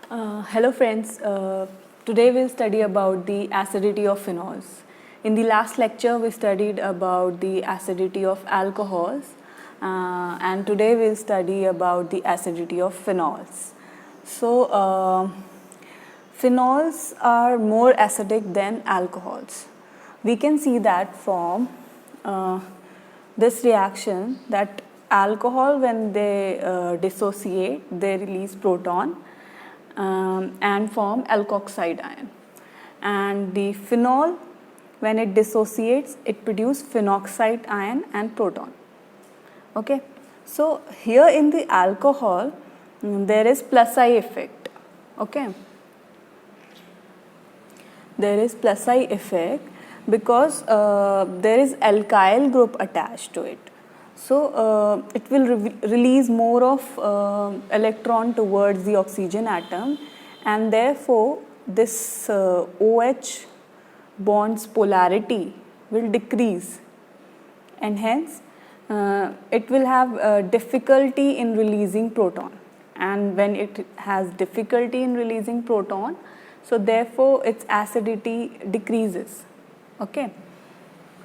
Hello friends, today we'll study about the acidity of phenols. In the last lecture we studied about the acidity of alcohols and today we'll study about the acidity of phenols. So phenols are more acidic than alcohols. We can see that from this reaction that alcohol when they dissociate they release proton and form alkoxide ion, and the phenol when it dissociates it produces phenoxide ion and proton. Okay, so here in the alcohol there is plus I effect. Okay, there is plus I effect because there is alkyl group attached to it. So it will release more of electron towards the oxygen atom, and therefore this OH bond's polarity will decrease, and hence it will have difficulty in releasing proton, and when it has difficulty in releasing proton, so therefore its acidity decreases. Okay.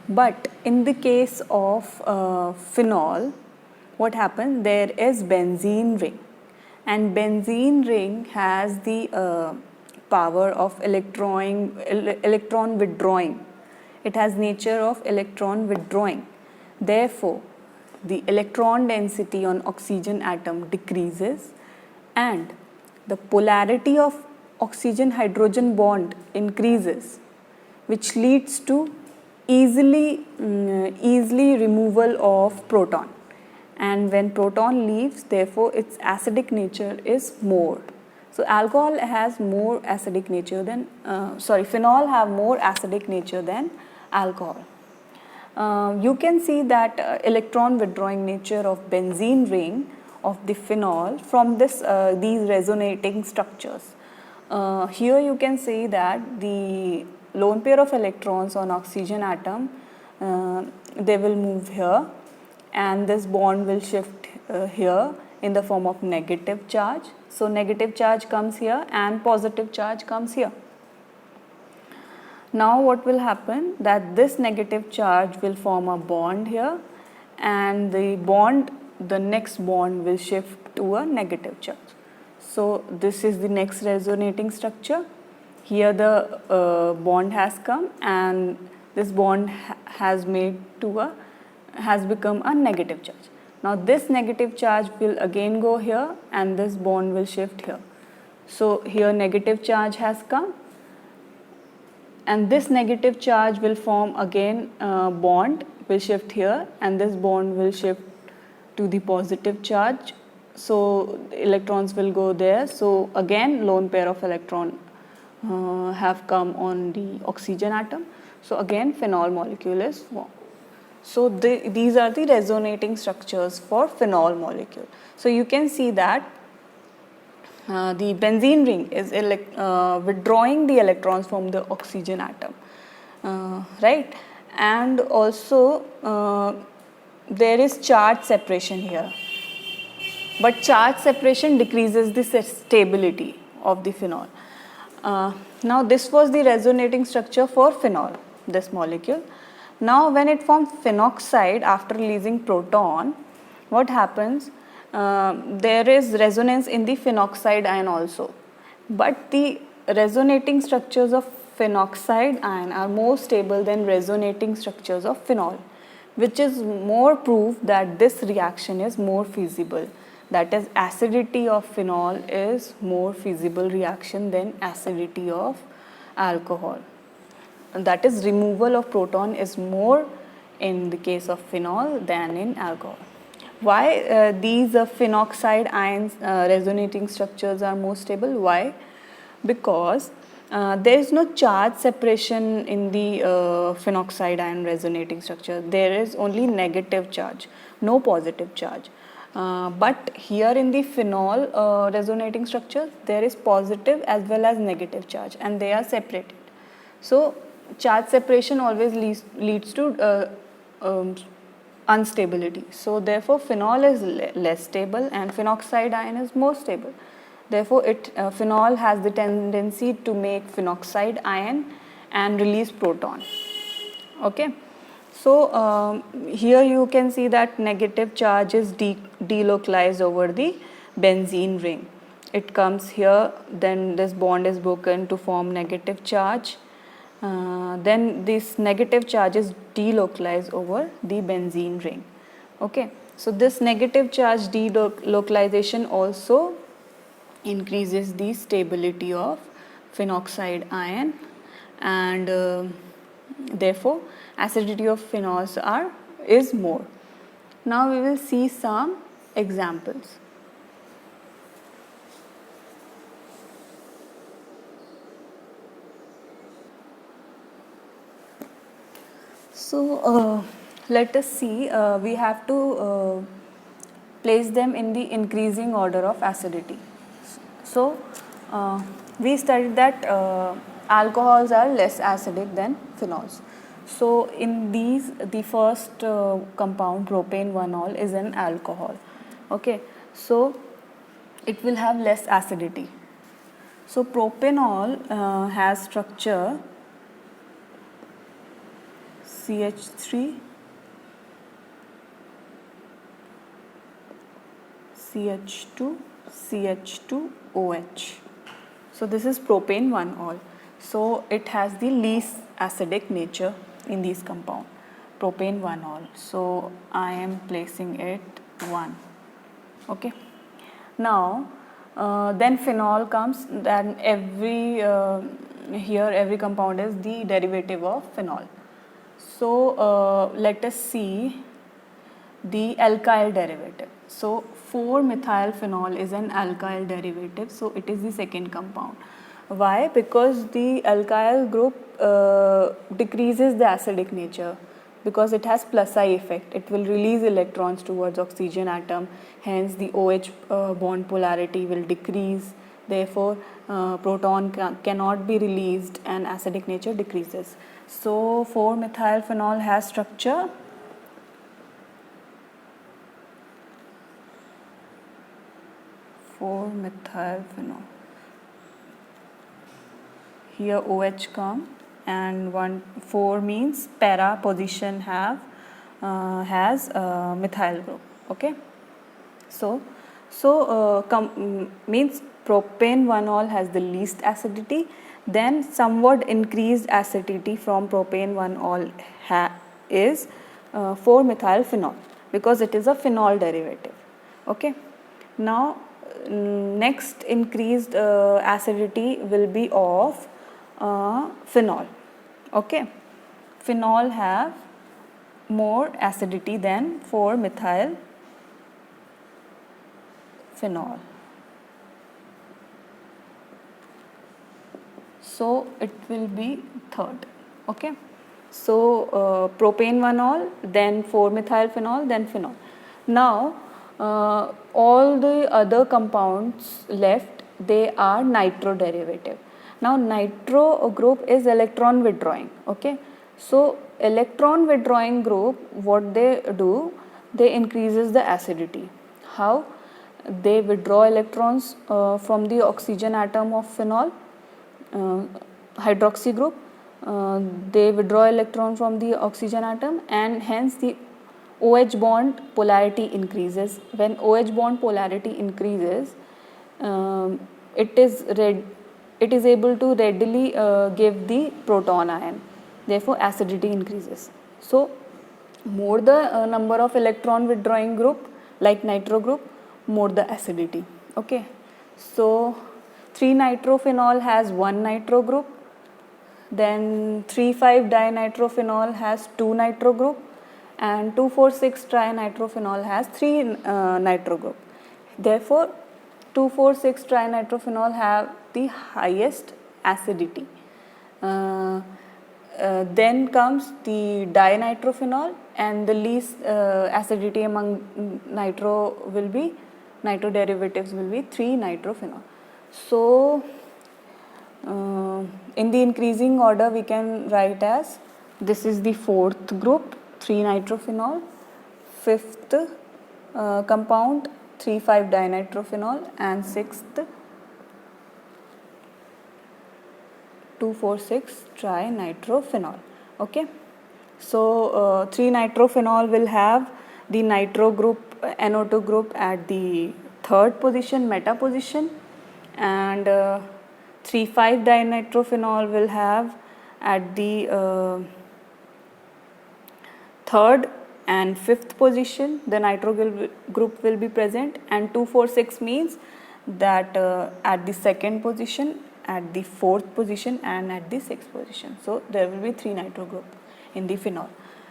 But in the case of phenol, what happens? There is benzene ring, and benzene ring has the power of electron withdrawing. It has nature of electron withdrawing. Therefore, the electron density on oxygen atom decreases, and the polarity of oxygen hydrogen bond increases, which leads to easily removal of proton, and when proton leaves therefore its acidic nature is more. So alcohol has more acidic nature than phenol have more acidic nature than alcohol. You can see that electron withdrawing nature of benzene ring of the phenol from this these resonating structures. Here you can see that the lone pair of electrons on oxygen atom they will move here, and this bond will shift here in the form of negative charge. So negative charge comes here and positive charge comes here. Now what will happen, that this negative charge will form a bond here, and the next bond will shift to a negative charge. So this is the next resonating structure. Here the bond has come, and this bond has become a negative charge. Now this negative charge will again go here, and this bond will shift here. So here negative charge has come, and this negative charge will form again bond, will shift here, and this bond will shift to the positive charge. So electrons will go there. So again lone pair of electron have come on the oxygen atom. So again phenol molecule is formed. So these are the resonating structures for phenol molecule. So you can see that the benzene ring is withdrawing the electrons from the oxygen atom, right? And also there is charge separation here, but charge separation decreases the stability of the phenol. Now this was the resonating structure for phenol, this molecule. Now when it forms phenoxide after releasing proton, what happens? There is resonance in the phenoxide ion also, but the resonating structures of phenoxide ion are more stable than resonating structures of phenol, which is more proof that this reaction is more feasible. That is, acidity of phenol is more feasible reaction than acidity of alcohol. And that is, removal of proton is more in the case of phenol than in alcohol. Why these phenoxide ions resonating structures are more stable? Why? Because there is no charge separation in the phenoxide ion resonating structure. There is only negative charge, no positive charge. But here in the phenol resonating structure, there is positive as well as negative charge, and they are separated. So charge separation always leads to instability. So therefore phenol is less stable and phenoxide ion is more stable. Therefore, phenol has the tendency to make phenoxide ion and release proton. Okay. So here you can see that negative charge is delocalized over the benzene ring. It comes here, then this bond is broken to form negative charge. Then this negative charge is delocalized over the benzene ring. Okay. So this negative charge delocalization also increases the stability of phenoxide ion, and therefore acidity of phenols is more. Now we will see some examples. So let us see, we have to place them in the increasing order of acidity. So we studied that alcohols are less acidic than phenols. So in these, the first compound, propane 1-ol, is an alcohol. Okay, so it will have less acidity. So propanol has structure CH3, CH2, CH2OH. So this is propane 1-ol. So it has the least acidic nature in these compound, propane 1-ol. So I am placing it 1. Okay. Now then phenol comes, then here every compound is the derivative of phenol. So let us see the alkyl derivative. So 4-methylphenol is an alkyl derivative, so it is the second compound. Why? Because the alkyl group decreases the acidic nature, because it has plus I effect. It will release electrons towards oxygen atom, hence the OH bond polarity will decrease. Therefore, proton cannot be released and acidic nature decreases. So 4-methylphenol has structure methylphenol. Here OH come, and 4 means para position has methyl group. Okay. So means propane 1-ol has the least acidity, then somewhat increased acidity from propane 1-ol is 4-methylphenol, because it is a phenol derivative. Okay. Now next increased acidity will be of phenol. Okay. Phenol have more acidity than 4-methylphenol. So it will be third. Okay. So propane 1-ol, then 4-methylphenol, then phenol. Now all the other compounds left, they are nitro derivative. Now nitro group is electron withdrawing. Okay. So electron withdrawing group, what they do, they increases the acidity. How? They withdraw electrons from the oxygen atom of phenol, hydroxy group. They withdraw electron from the oxygen atom, and hence the OH bond polarity increases. When OH bond polarity increases, it is able to readily give the proton ion. Therefore, acidity increases. So more the number of electron withdrawing group, like nitro group, more the acidity. Okay. So 3-nitrophenol has 1 nitro group, then 3,5-dinitrophenol has 2 nitro group, and 2,4,6-trinitrophenol has 3 nitro group. Therefore 2,4,6-trinitrophenol have the highest acidity. Then comes the dinitrophenol, and the least acidity among nitro derivatives will be 3-nitrophenol. So in the increasing order we can write as, this is the fourth group, 3-nitrophenol, fifth compound 3,5-dinitrophenol, and sixth 2,4,6 trinitrophenol. Okay, so 3-nitrophenol will have the nitro group, NO2 group at the third position, meta position, and 3,5-dinitrophenol will have at the third and fifth position the nitro group will be present, and 2,4,6 means that at the second position, at the fourth position, and at the sixth position. So there will be 3 nitro group in the phenol.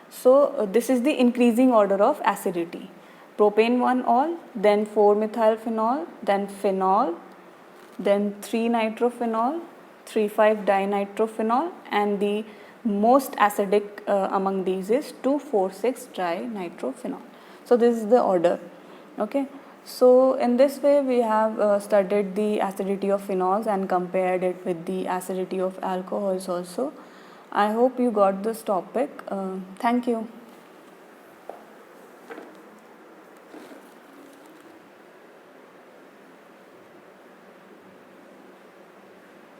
So this is the increasing order of acidity: propane 1-ol, then 4-methylphenol, then phenol, then 3-nitrophenol, 3,5-dinitrophenol, and the most acidic among these is 2,4,6 trinitrophenol. So this is the order. Okay, so in this way we have studied the acidity of phenols and compared it with the acidity of alcohols also. I hope you got this topic. Thank you.